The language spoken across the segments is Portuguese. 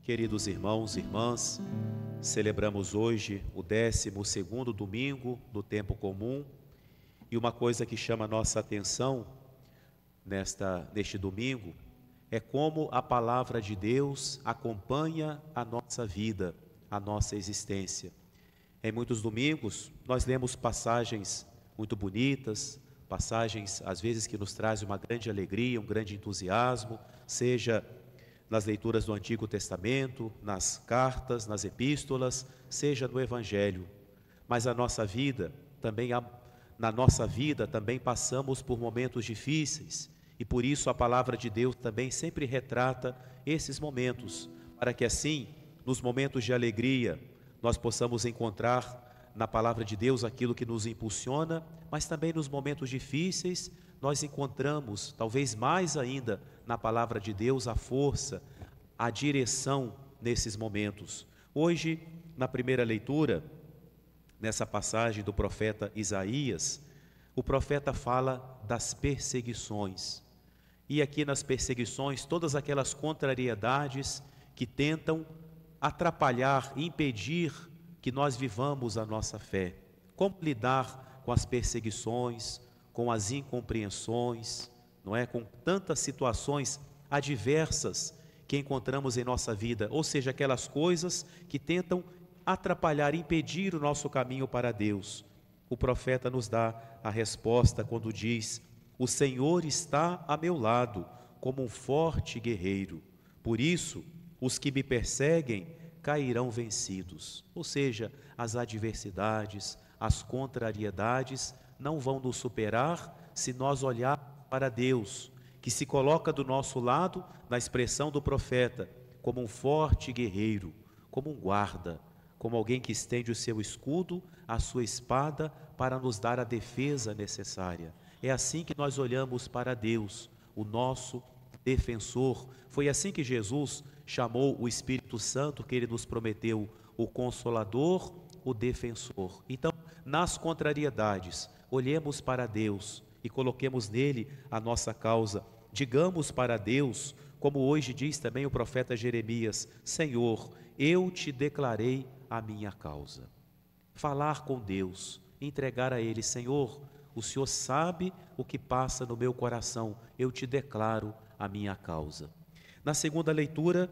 Queridos irmãos e irmãs, celebramos hoje o 12º domingo do tempo comum e uma coisa que chama a nossa atenção neste domingo é como a palavra de Deus acompanha a nossa vida, a nossa existência. Em muitos domingos nós lemos passagens muito bonitas, passagens às vezes que nos trazem uma grande alegria, um grande entusiasmo, seja nas leituras do Antigo Testamento, nas cartas, nas epístolas, seja no Evangelho. Mas na nossa vida também passamos por momentos difíceis e por isso a palavra de Deus também sempre retrata esses momentos, para que assim, nos momentos de alegria, nós possamos encontrar na palavra de Deus aquilo que nos impulsiona, mas também nos momentos difíceis nós encontramos, talvez mais ainda, na palavra de Deus, a força, a direção nesses momentos. Hoje, na primeira leitura, nessa passagem do profeta Isaías, o profeta fala das perseguições. E aqui nas perseguições, todas aquelas contrariedades que tentam atrapalhar, impedir que nós vivamos a nossa fé. Como lidar com as perseguições, com as incompreensões, não é? Com tantas situações adversas que encontramos em nossa vida, ou seja, aquelas coisas que tentam atrapalhar, impedir o nosso caminho para Deus. O profeta nos dá a resposta quando diz: o Senhor está a meu lado, como um forte guerreiro. Por isso, os que me perseguem cairão vencidos. Ou seja, as adversidades, as contrariedades não vão nos superar se nós olharmos para Deus, que se coloca do nosso lado, na expressão do profeta, como um forte guerreiro, como um guarda, como alguém que estende o seu escudo, a sua espada, para nos dar a defesa necessária. É assim que nós olhamos para Deus, o nosso defensor. Foi assim que Jesus chamou o Espírito Santo, que Ele nos prometeu, o Consolador, o Defensor. Então, nas contrariedades, olhemos para Deus e coloquemos nele a nossa causa. Digamos para Deus, como hoje diz também o profeta Jeremias: Senhor, eu te declarei a minha causa. Falar com Deus, entregar a Ele: Senhor, o Senhor sabe o que passa no meu coração, eu te declaro a minha causa. Na segunda leitura,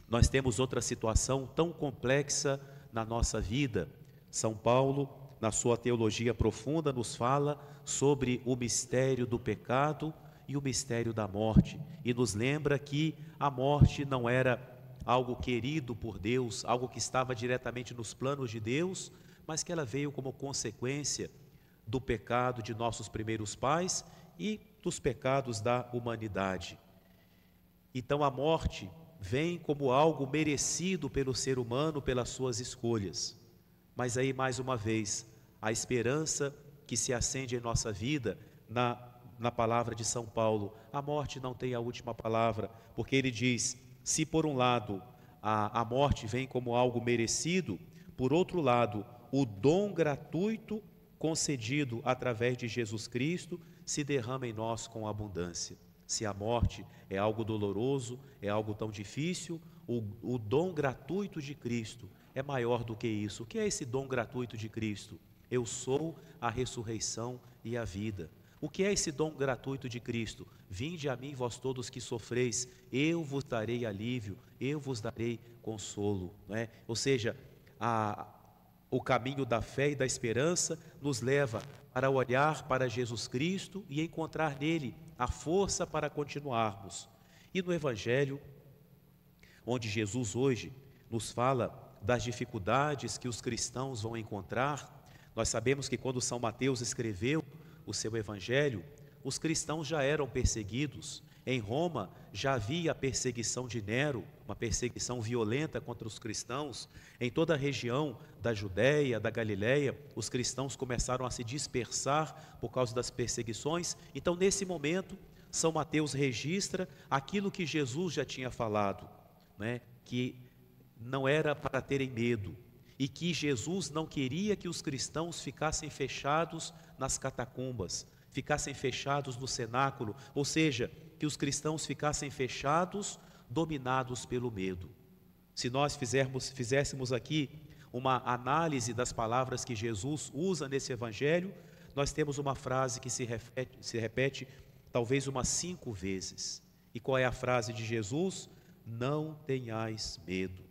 nós temos outra situação tão complexa na nossa vida. São Paulo, na sua teologia profunda, nos fala sobre o mistério do pecado e o mistério da morte, e nos lembra que a morte não era algo querido por Deus, algo que estava diretamente nos planos de Deus, mas que ela veio como consequência do pecado de nossos primeiros pais e dos pecados da humanidade. Então a morte vem como algo merecido pelo ser humano, pelas suas escolhas. Mas aí, mais uma vez, a esperança que se acende em nossa vida, na palavra de São Paulo: a morte não tem a última palavra, porque ele diz: se por um lado a morte vem como algo merecido, por outro lado, o dom gratuito concedido através de Jesus Cristo se derrama em nós com abundância. Se a morte é algo doloroso, é algo tão difícil, o dom gratuito de Cristo é maior do que isso. O que é esse dom gratuito de Cristo? Eu sou a ressurreição e a vida. O que é esse dom gratuito de Cristo? Vinde a mim, vós todos que sofreis, eu vos darei alívio, eu vos darei consolo, não é? Ou seja, o caminho da fé e da esperança nos leva para olhar para Jesus Cristo e encontrar nele a força para continuarmos. E no Evangelho, onde Jesus hoje nos fala das dificuldades que os cristãos vão encontrar, nós sabemos que quando São Mateus escreveu o seu Evangelho, os cristãos já eram perseguidos. Em Roma já havia a perseguição de Nero, uma perseguição violenta contra os cristãos. Em toda a região da Judéia, da Galiléia, os cristãos começaram a se dispersar por causa das perseguições. Então, nesse momento, São Mateus registra aquilo que Jesus já tinha falado, né? Que não era para terem medo, e que Jesus não queria que os cristãos ficassem fechados nas catacumbas, ficassem fechados no cenáculo, ou seja, que os cristãos ficassem fechados, dominados pelo medo. Se nós fizéssemos aqui uma análise das palavras que Jesus usa nesse evangelho, nós temos uma frase que se repete talvez umas 5 vezes. E qual é a frase de Jesus? Não tenhais medo,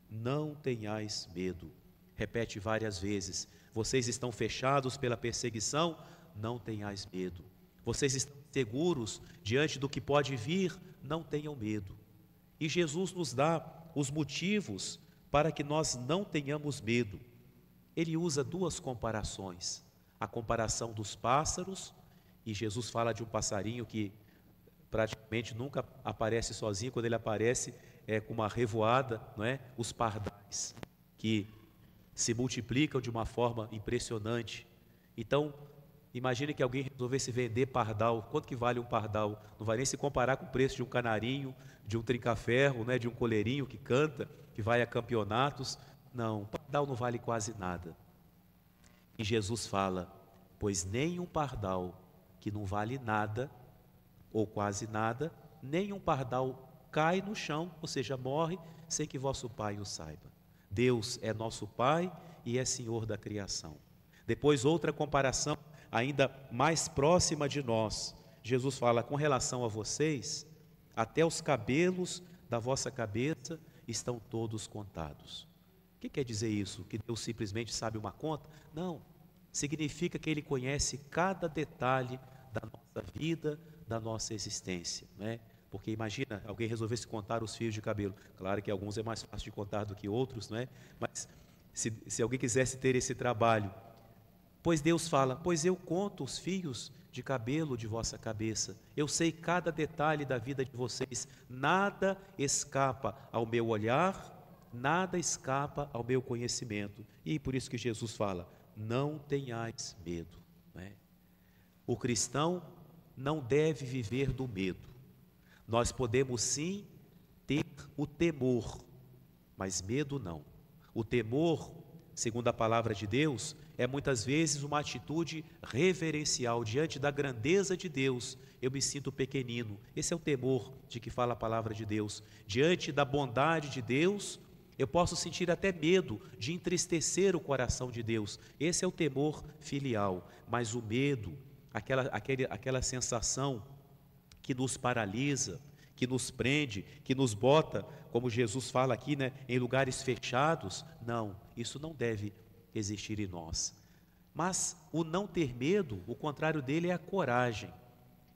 não tenhais medo. Repete várias vezes. Vocês estão fechados pela perseguição? Não tenhais medo. Vocês estão seguros diante do que pode vir? Não tenham medo. E Jesus nos dá os motivos para que nós não tenhamos medo. Ele usa 2 comparações. A comparação dos pássaros, e Jesus fala de um passarinho que praticamente nunca aparece sozinho, quando ele aparece é com uma revoada, não é? Os pardais, que se multiplicam de uma forma impressionante. Então, imagine que alguém resolvesse vender pardal. Quanto que vale um pardal? Não vai nem se comparar com o preço de um canarinho, de um trinca-ferro, né? De um coleirinho que canta, que vai a campeonatos. Não, pardal não vale quase nada. E Jesus fala, pois nem um pardal que não vale nada, ou quase nada, nem um pardal cai no chão, ou seja, morre, sem que vosso Pai o saiba. Deus é nosso Pai e é Senhor da criação. Depois outra comparação, ainda mais próxima de nós. Jesus fala, com relação a vocês, até os cabelos da vossa cabeça estão todos contados. O que quer dizer isso? Que Deus simplesmente sabe uma conta? Não, significa que Ele conhece cada detalhe da nossa vida, da nossa existência, né? Porque imagina, alguém resolvesse contar os fios de cabelo. Claro que alguns é mais fácil de contar do que outros, não é? Mas se alguém quisesse ter esse trabalho, pois Deus fala, pois eu conto os fios de cabelo de vossa cabeça, eu sei cada detalhe da vida de vocês, nada escapa ao meu olhar, nada escapa ao meu conhecimento. E por isso que Jesus fala, não tenhais medo, né? O cristão não deve viver do medo. Nós podemos sim ter o temor, mas medo não. O temor, segundo a palavra de Deus, é muitas vezes uma atitude reverencial. Diante da grandeza de Deus, eu me sinto pequenino. Esse é o temor de que fala a palavra de Deus. Diante da bondade de Deus, eu posso sentir até medo de entristecer o coração de Deus. Esse é o temor filial. Mas o medo, aquela sensação que nos paralisa, que nos prende, que nos bota, como Jesus fala aqui, né, em lugares fechados, não, isso não deve existir em nós. Mas o não ter medo, o contrário dele é a coragem.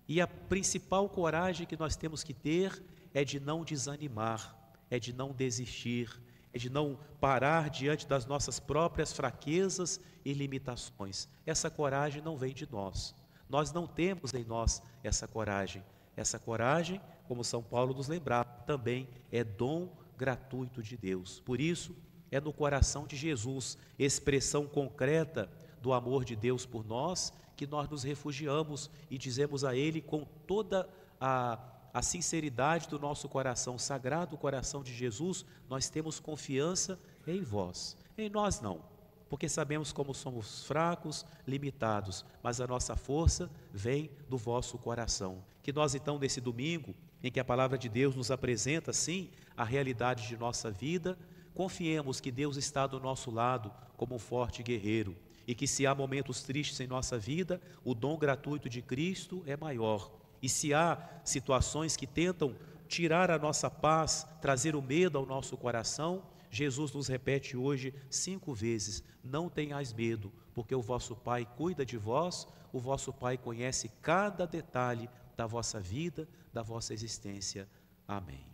E a principal coragem que nós temos que ter é de não desanimar, é de não desistir, é de não parar diante das nossas próprias fraquezas e limitações. Essa coragem não vem de nós. Nós não temos em nós essa coragem. Essa coragem, como São Paulo nos lembrava, também é dom gratuito de Deus. Por isso, é no coração de Jesus, expressão concreta do amor de Deus por nós, que nós nos refugiamos e dizemos a Ele com toda a sinceridade do nosso coração, sagrado coração de Jesus, nós temos confiança em vós. Em nós não, porque sabemos como somos fracos, limitados, mas a nossa força vem do vosso coração. Que nós então, nesse domingo, em que a palavra de Deus nos apresenta, sim, a realidade de nossa vida, confiemos que Deus está do nosso lado como um forte guerreiro e que se há momentos tristes em nossa vida, o dom gratuito de Cristo é maior. E se há situações que tentam tirar a nossa paz, trazer o medo ao nosso coração, Jesus nos repete hoje 5 vezes, não tenhais medo, porque o vosso Pai cuida de vós, o vosso Pai conhece cada detalhe da vossa vida, da vossa existência. Amém.